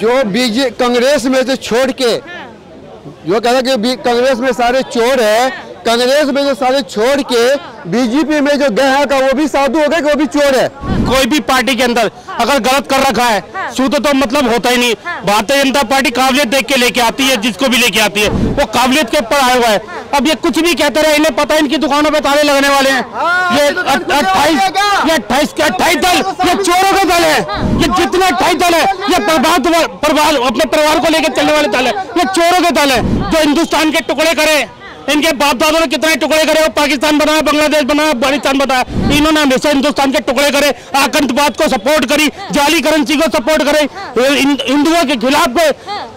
जो बीजे कांग्रेस में से छोड़ के जो कह रहा कि कांग्रेस में सारे चोर है, कांग्रेस में जो सारे छोड़ के बीजेपी में जो गए हैं का वो भी साधु हो गए कि वो भी चोर है। कोई भी पार्टी के अंदर अगर गलत कर रखा है सूत्र तो मतलब होता ही नहीं। भारतीय जनता पार्टी काबिलियत देख के लेके आती है, जिसको भी लेके आती है वो काबिलियत के ऊपर आया हुआ है। अब ये कुछ भी कहते रहे, इन्हें पता है इनकी दुकानों पे ताले लगने वाले हैं। ये 28 दल ये चोरों का दल है। ये जितने 28 दल है ये अपने परिवार को लेकर चलने वाले दल है। ये चोरों के दल है जो हिंदुस्तान के टुकड़े करे। इनके बाप दादों ने कितने टुकड़े करे, वो पाकिस्तान बनाया, बांग्लादेश बनाया, अफगानिस्तान बनाया। इन्होंने हमेशा हिंदुस्तान के टुकड़े करे, आतंकवाद को सपोर्ट करी, जाली करेंसी को सपोर्ट करे, हिंदुओं के खिलाफ।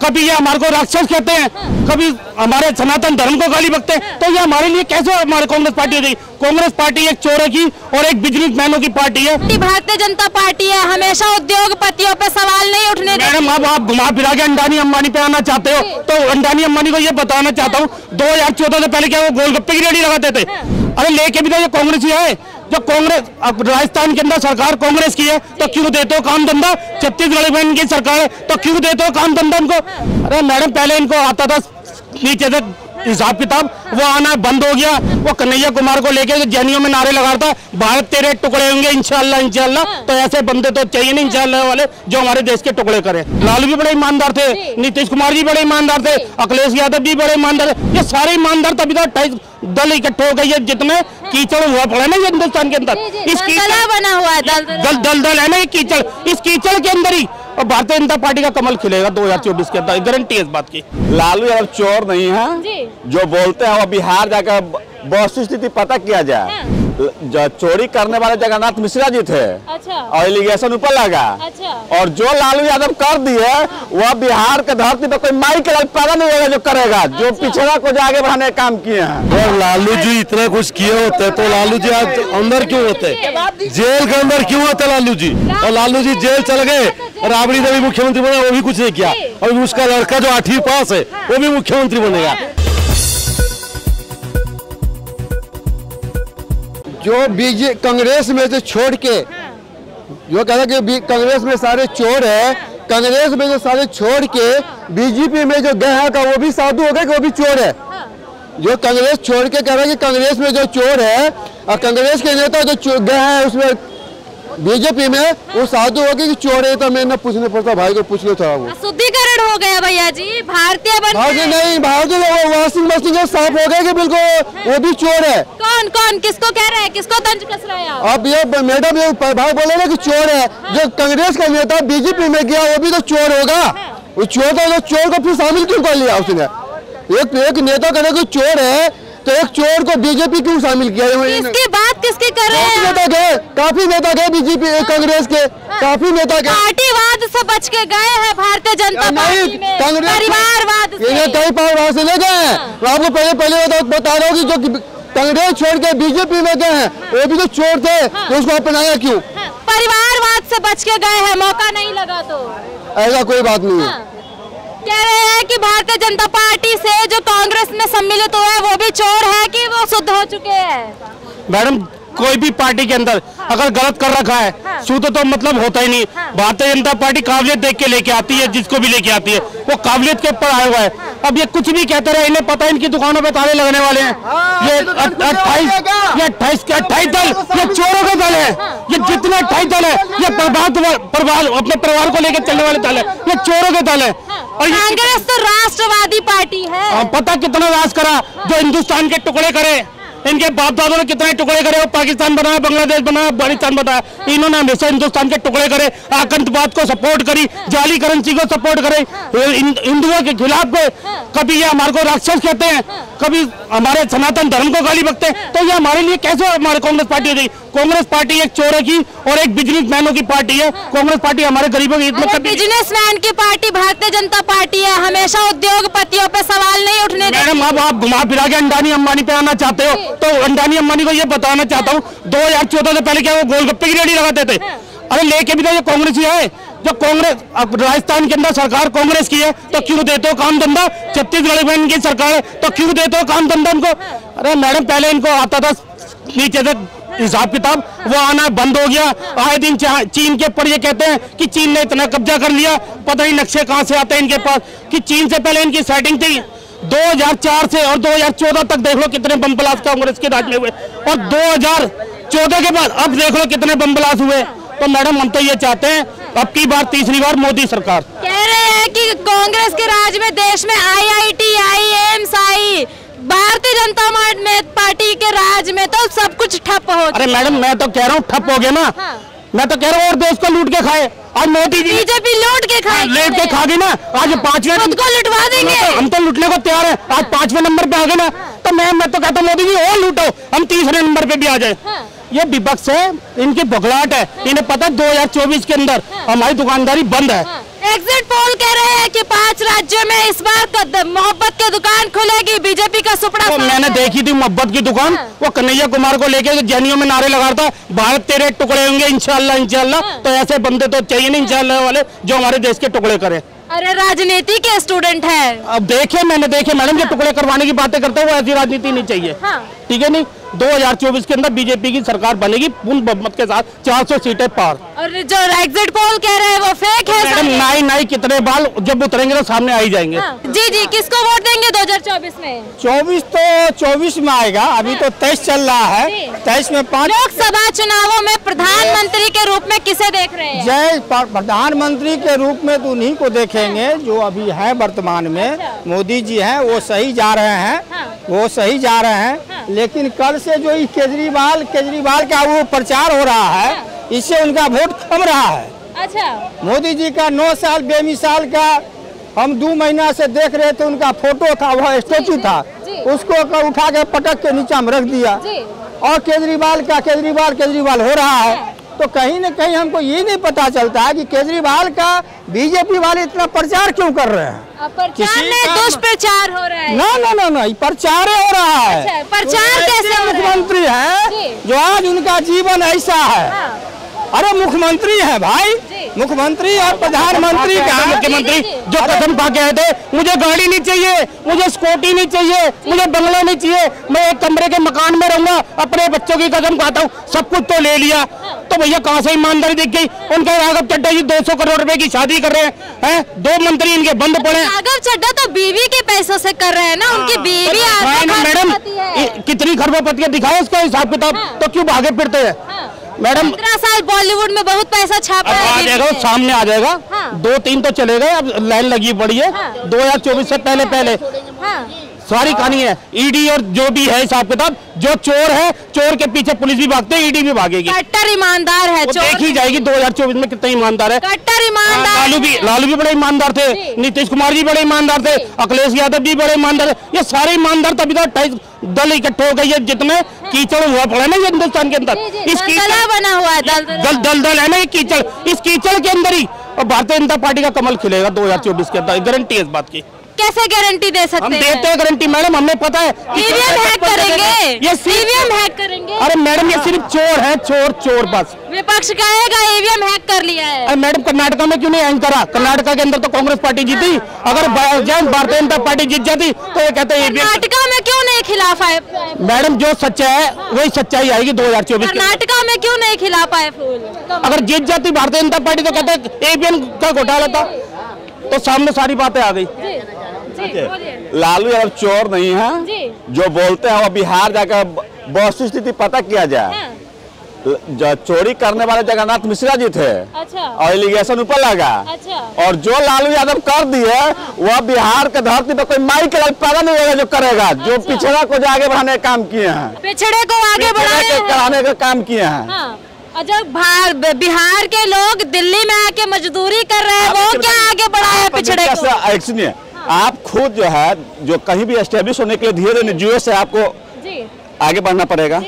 कभी ये हमारे को राक्षस कहते हैं, कभी हमारे सनातन धर्म को गाली बकते हैं। तो ये हमारे लिए कैसे हमारे कांग्रेस पार्टी हो जाएगी? कांग्रेस पार्टी एक चोरों की और एक बिजनेसमैनों की पार्टी है। भारतीय जनता पार्टी है, हमेशा उद्योगपतियों पे सवाल नहीं उठने देती। मैडम अब आप घुमा फिरा के अंडानी अंबानी पे आना चाहते हो तो अंडानी अंबानी को ये बताना चाहता हूँ 2014 से पहले क्या वो गोलगप्पे की रेडी लगाते थे? अरे लेके भी तो ये कांग्रेस ही है। जब कांग्रेस अब राजस्थान के अंदर सरकार कांग्रेस की है तो क्यों देते हो काम धंधा? छत्तीसगढ़ में इनकी सरकार है तो क्यों देते हो काम धंधा इनको? अरे मैडम पहले इनको आता था नीचे से हिसाब किताब, वो आना बंद हो गया। वो कन्हैया कुमार को लेके जैनियों में नारे लगाता भारत तेरे टुकड़े होंगे इंशाल्लाह इंशाल्लाह। तो ऐसे बंदे तो चाहिए नहीं इंशाल्लाह वाले जो हमारे देश के टुकड़े करें। लालू भी बड़े ईमानदार थे, नीतीश कुमार जी बड़े ईमानदार थे, अखिलेश यादव जी बड़े ईमानदार थे। ये सारे ईमानदार तभी तो 28 दल इकट्ठे हो गए। ये जितने कीचड़ हुआ पड़ा ना ये हिंदुस्तान के अंदर, इस कीचड़ बना हुआ है दल है ना ये कीचड़, इस कीचड़ के अंदर ही और भारतीय जनता पार्टी का कमल खिलेगा 2024 के अंदर, गारंटी है इस बात की। लालू यादव चोर नहीं है जो बोलते हैं वो बिहार जाकर वस्तु स्थिति पता किया जाए। जो चोरी करने वाले जगन्नाथ मिश्रा जी थे। अच्छा। और एलिगेशन ऊपर लगा। अच्छा। और जो लालू यादव कर दिए वह बिहार के धरती पर कोई माई के पैदा नहीं होगा जो करेगा। अच्छा। जो पिछड़ा को आगे बढ़ाने का काम किए हैं। और लालू जी इतना कुछ किए होते तो लालू जी आज अंदर क्यों होते, जेल के अंदर क्यों होते लालू जी? और लालू जी जेल चल गए, राबड़ी देवी मुख्यमंत्री बना वो भी कुछ नहीं किया। और उसका लड़का जो 8वीं पास है वो भी मुख्यमंत्री बनेगा। जो बीजे कांग्रेस में से छोड़ के जो कह रहा कि कांग्रेस में सारे चोर है, कांग्रेस में जो सारे छोड़ के बीजेपी में जो गए हैं का वो भी साधु हो गए कि वो भी चोर है। जो कांग्रेस छोड़ के कह रहा है कि कांग्रेस में जो चोर है और कांग्रेस के नेता जो गए हैं उसमें बीजेपी में वो साधु हो गए कि चोर है। तो मैं न पूछने पड़ता, भाई को पूछ लो था। वो शुद्धिकरण हो गया भैया जी, भारतीय नहीं भारतीय वॉशिंग मशीन साफ हो गए कि बिल्कुल वो भी चोर है। कौन कौन किसको कह रहे हैं, किसको तंज कस रहे हैं? अब ये मैडम ये भाई बोले ना कि चोर है। जो कांग्रेस का नेता बीजेपी में गया वो भी तो चोर होगा। वो चोर था तो चोर को फिर शामिल क्यों कर लिया उसने? एक नेता कहने को चोर है तो एक चोर को बीजेपी क्यों शामिल किया? इसकी बात किसकी कर रहे हैं? काफी नेता गए बीजेपी कांग्रेस के, काफी नेता गए। पार्टीवाद से बच के गए हैं भारतीय जनता पार्टी में, परिवारवाद से। कई परिवार से ले गए हैं। आपको पहले बता रहा हूँ कि जो कांग्रेस छोड़ के बीजेपी में गए हैं वो भी तो चोर थे। तो उसको अपनाया क्यों? परिवारवाद से बच के गए हैं, मौका नहीं लगा तो ऐसा कोई बात नहीं है। कह रहे हैं कि भारतीय जनता पार्टी से जो कांग्रेस में सम्मिलित हुए हैं वो भी चोर है कि वो शुद्ध हो चुके हैं? मैडम कोई भी पार्टी के अंदर अगर गलत कर रखा है सूत्र तो मतलब होता ही नहीं। भारतीय जनता पार्टी काबिलियत देख के लेके आती है, जिसको भी लेके आती है वो काबिलियत के ऊपर आया हुआ है। अब ये कुछ भी कहते रहे, इन्हें पता है इनकी दुकानों पे ताले लगने वाले हैं। ये 28 दल ये चोरों का दल है। ये जितने 28 दल है ये अपने परिवार को लेकर चलने वाले दल है। ये चोरों के दल है। और कांग्रेस तो राष्ट्रवादी पार्टी है। पता कितना राज करा, जो हिंदुस्तान के टुकड़े करे। इनके बाप दादों ने कितने टुकड़े करे, वो पाकिस्तान बनाया, बांग्लादेश बनाया, अफगानिस्तान बनाया। इन्होंने हमेशा हिंदुस्तान के टुकड़े करे, आतंकवाद को सपोर्ट करी, जाली करेंसी को सपोर्ट करे, हिंदुओं के खिलाफ। कभी ये हमारे को राक्षस कहते हैं, कभी हमारे सनातन धर्म को गाली बकते हैं। तो ये हमारे लिए कैसे हमारे कांग्रेस पार्टी हो जाएगी? कांग्रेस पार्टी एक चोरों की और एक बिजनेसमैनों की पार्टी है। कांग्रेस पार्टी हमारे गरीबों की बिजनेसमैन की पार्टी भारतीय जनता पार्टी है, हमेशा उद्योगपतियों पे सवाल नहीं उठने देती। मैडम अब आप घुमा फिरा के अंडानी अंबानी पे आना चाहते हो तो अंडानी अंबानी को ये बताना चाहता हूँ 2014 से पहले क्या वो गोलगप्पे की रेडी लगाते थे? अरे लेके भी तो ये कांग्रेस ही है। जो कांग्रेस अब राजस्थान के अंदर सरकार कांग्रेस की है तो क्यों देते हो काम धंधा? छत्तीसगढ़ में इनकी सरकार है तो क्यों देते हो काम धंधा इनको? अरे मैडम पहले इनको आता था नीचे से हिसाब किताब वो आना बंद हो गया। आए दिन चीन के ऊपर ये कहते हैं कि चीन ने इतना कब्जा कर लिया, पता नहीं नक्शे कहां से आते हैं इनके पास, कि चीन से पहले इनकी सेटिंग थी। 2004 से और 2014 तक देख लो कितने बम ब्लास्ट कांग्रेस के राज में हुए, और 2014 के बाद अब देख लो कितने बम ब्लास्ट हुए। तो मैडम हम तो ये चाहते हैं अब की बार तीसरी बार मोदी सरकार। कह रहे हैं कि कांग्रेस के राज में देश में IIT आई, एम्स आई, भारतीय जनता पार्टी के राज में तो सब कुछ ठप हो। अरे मैडम मैं तो कह रहा हूँ ठप हो गया ना। मैं तो कह रहा हूँ और देश को लूट के खाए। आज मोदी जी बीजेपी लूट के खाए, लेट के खा गई ना। आज 5वें खुद को लुटवा देंगे। हम तो लूटने को तैयार है। आज 5वें नंबर पे आ गए ना, तो मैं तो कहता हूँ मोदी जी और लूटो, हम तीसरे नंबर पे भी आ जाए। ये विपक्ष है, इनकी बगलाहट है। इन्हें पता है 2024 के अंदर हमारी दुकानदारी बंद है। एग्जिट पोल कह रहे हैं कि 5 राज्यों में इस बार मोहब्बत की दुकान खुलेगी, बीजेपी का सुपड़ा। तो मैंने देखी थी मोहब्बत की दुकान, वो कन्हैया कुमार को लेके जैनियों में नारे लगा रहा था, भारत तेरे टुकड़े होंगे इंशाल्लाह इंशाल्लाह। तो ऐसे बंदे तो चाहिए नहीं इंशाल्लाह वाले जो हमारे देश के टुकड़े करें। अरे राजनीति के स्टूडेंट है। अब मैंने देखे मैडम, जो टुकड़े करवाने की बातें करते हैं वो ऐसी राजनीति नहीं चाहिए। ठीक है नहीं, 2024 के अंदर बीजेपी की सरकार बनेगी पूर्ण बहुमत के साथ, 400 सीटें पार। और जो एग्जिट पोल कह रहे हैं वो फेक है। मैडम नाई कितने बाल जब उतरेंगे तो सामने आ ही जाएंगे। जी किसको वोट देंगे 2024 में? 24 में आएगा, अभी तो 23 चल रहा है। 23 में 5 लोकसभा चुनावों में प्रधानमंत्री के रूप में किसे देख रहे हैं? जय प्रधानमंत्री के रूप में तो उन्हीं को देखेंगे जो अभी है वर्तमान में। मोदी जी हैं वो सही जा रहे हैं, वो सही जा रहे हैं। लेकिन कल से जो केजरीवाल का वो प्रचार हो रहा है, इससे उनका वोट कम रहा है। अच्छा, मोदी जी का 9 साल बेमिसाल का हम 2 महीना से देख रहे थे, उनका फोटो था, वह स्टेचू था, उसको उठा के पटक के नीचे में रख दिया। और केजरीवाल हो रहा है। तो कहीं न कहीं हमको ये नहीं पता चलता है कि केजरीवाल का बीजेपी वाले इतना प्रचार क्यों कर रहे हैं। दुष्प्रचार हो रहा है। ना, प्रचार हो रहा है। अच्छा, प्रचार कैसे? मुख्यमंत्री है जो आज उनका जीवन ऐसा है। अरे मुख्यमंत्री है भाई, मुख्यमंत्री और प्रधानमंत्री का। मुख्यमंत्री जो कसम खा के आए थे, मुझे गाड़ी नहीं चाहिए, मुझे स्कूटी नहीं चाहिए, मुझे बंगला नहीं चाहिए, मैं एक कमरे के मकान में रहूंगा, अपने बच्चों की कसम खाता हूँ, सब कुछ तो ले लिया। तो भैया कहाँ से ईमानदारी दिख गई? उनके राघव चड्ढा जी 200 करोड़ रुपए की शादी कर रहे हैं, 2 मंत्री इनके बंद पड़े। राघव चड्ढा तो बीवी के पैसों से कर रहे हैं ना, उनकी बीवी। मैडम कितनी खरबोपतियां दिखाए उसका हिसाब किताब, तो क्यों भागे फिरते हैं मैडम? 15 साल बॉलीवुड में बहुत पैसा छापा है। आ जाएगा, सामने आ जाएगा। 2-3 तो चले गए, अब लाइन लगी पड़ी है। 2024 से पहले सारी कहानी है। ईडी और जो भी है हिसाब किताब, जो चोर है, चोर के पीछे पुलिस भी भागते है, ईडी भी भागेगी। कट्टर ईमानदार है, देखी जाएगी 2024 में कितना ईमानदार है। कट्टर ईमानदार। लालू भी बड़े ईमानदार थे, नीतीश कुमार जी बड़े ईमानदार थे, अखिलेश यादव जी बड़े ईमानदार थे। ये सारे ईमानदार तभी तो 28 दल इकट्ठे हो गई है, जितने कीचड़ हुआ पड़ा ना हिंदुस्तान के अंदर। इस कीचड़ बना हुआ है, दलदल है ना ये कीचड़। इस कीचड़ के अंदर ही और भारतीय जनता पार्टी का कमल खिलेगा 2024 के अंदर, गारंटी है इस बात की। कैसे गारंटी दे सकते हैं? हम देते हैं गारंटी मैडम, हमें पता है। ईवीएम हैक करेंगे, ये ईवीएम हैक करेंगे। अरे मैडम ये सिर्फ चोर है, चोर बस। विपक्ष कहेगा ईवीएम हैक कर लिया है। अरे मैडम कर्नाटका में क्यों नहीं हैक करा? कर्नाटका के अंदर तो कांग्रेस पार्टी जीती। अगर भारतीय जनता पार्टी जीत जाती तो ये कहते हैं कर्नाटका में क्यों नहीं खिलाफ आए? मैडम जो सच्चा है वही सच्चाई आएगी 2024। कर्नाटका में क्यों नहीं खिला पाए फूल? अगर जीत जाती भारतीय जनता पार्टी तो कहते ईवीएम का घोटाला था। तो सामने सारी बातें आ गई। लालू यादव चोर नहीं है, जो बोलते हैं वो बिहार जाकर वस्तु स्थिति पता किया जाए। जो चोरी करने वाले जगन्नाथ मिश्रा जी थे। अच्छा। और एलिगेशन ऊपर लगा। अच्छा। और जो लालू यादव कर दिए वह बिहार के धरती पर कोई माई के पैदा नहीं होगा जो करेगा। अच्छा। जो पिछड़ा को जो आगे बढ़ाने का काम किए हैं, पिछड़े को आगे बढ़ाने का काम किए हैं। जब बिहार के लोग दिल्ली में आके मजदूरी कर रहे हैं, वो क्या आगे बढ़ाया पिछड़े को? सुनिए, आप खुद जो है जो कहीं भी एस्टेब्लिश होने के लिए धीरे धीरे से आपको आगे बढ़ना पड़ेगा।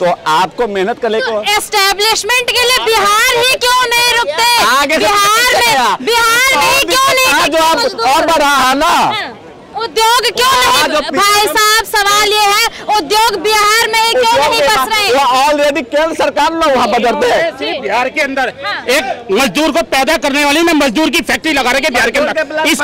तो आपको मेहनत करने को एस्टेब्लिशमेंट के लिए बिहार ही क्यों नहीं रुकते? आगे बिहार में क्यों नहीं? जो आप और बढ़ा है ना, उद्योग क्यों नहीं, भाई साहब सवाल ये है उद्योग बिहार में ही क्यों नहीं बस रहे? ऑलरेडी केंद्र सरकार लोग वहाँ बजरते हैं। सिर्फ बिहार के अंदर एक मजदूर को पैदा करने वाली ना मजदूर की फैक्ट्री लगा रहे बिहार के अंदर। इस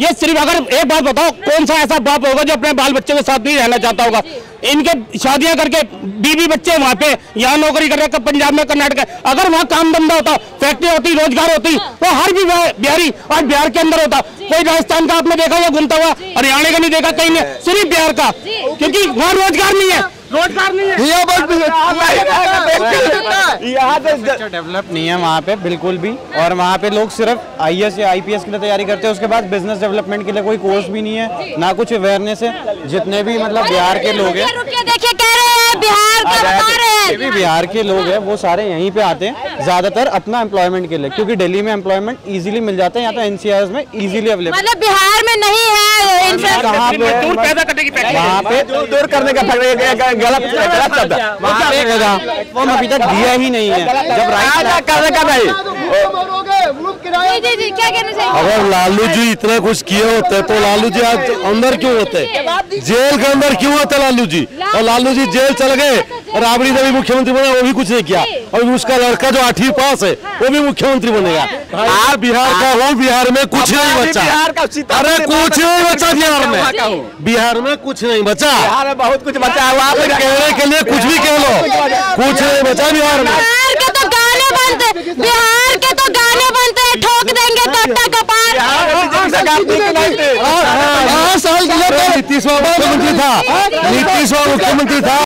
ये सिर्फ अगर एक बात बताओ, कौन सा ऐसा बाप होगा जो अपने बाल बच्चे के साथ नहीं रहना चाहता होगा? इनके शादियां करके बीवी बच्चे वहाँ पे, यहाँ नौकरी कर रहे पंजाब में, कर्नाटक। अगर वहाँ काम धंधा होता, फैक्ट्री होती, रोजगार होती, तो हर भी बिहारी आज बिहार के अंदर होता। कोई राजस्थान का आपने देखा हुआ घूमता हुआ, हरियाणा का नहीं देखा कहीं नहीं, सिर्फ बिहार का, क्योंकि वहाँ रोजगार नहीं है, रोजगार नहीं है। यहाँ डेवलप नहीं है वहाँ पे बिल्कुल भी, और वहाँ पे लोग सिर्फ IAS या IPS के लिए तैयारी करते हैं, उसके बाद बिजनेस डेवलपमेंट के लिए कोई कोर्स भी नहीं है, ना कुछ अवेयरनेस है। जितने भी मतलब बिहार के लोग हैं, देखिए कह रहे हैं बिहार का बता रहे हैं, भी बिहार के लोग हैं वो सारे यहीं पे आते हैं ज्यादातर अपना एम्प्लॉयमेंट के लिए, क्योंकि दिल्ली में एम्प्लॉयमेंट इजीली मिल जाता है, यहाँ तो NCRs में इजीली अवेलेबल। मतलब बिहार में नहीं है दूर पैदा करने की फैक्ट्री, वहाँ पे दूर करने का गलत शब्द, प्लेटफॉर्म अभी तक दिया ही नहीं है। जब राइट करने का नहीं, जी क्या कहना चाहिए? अगर लालू जी इतना कुछ किए होते तो लालू जी आज अंदर क्यों होते, जेल के अंदर क्यों होते लालू जी? और लालू जी जेल चल गए, राबड़ी देवी मुख्यमंत्री बना, वो भी कुछ नहीं किया, और उसका लड़का जो 8वीं पास है वो भी मुख्यमंत्री बनेगा। आप बिहार का हो, बिहार में कुछ नहीं बचा, अरे कुछ नहीं बचा बिहार में, बिहार में कुछ नहीं बचा, बिहार में बहुत कुछ बचा है। वहाँ कहने के लिए कुछ भी कह लो, कुछ नहीं बचा बिहार में। बिहार के तो गाने बनते, बिहार के तो गाने बनते हैं, ठोक देंगे कट्टा कपार। नीतीश मुख्यमंत्री था, नीतीश मुख्यमंत्री था।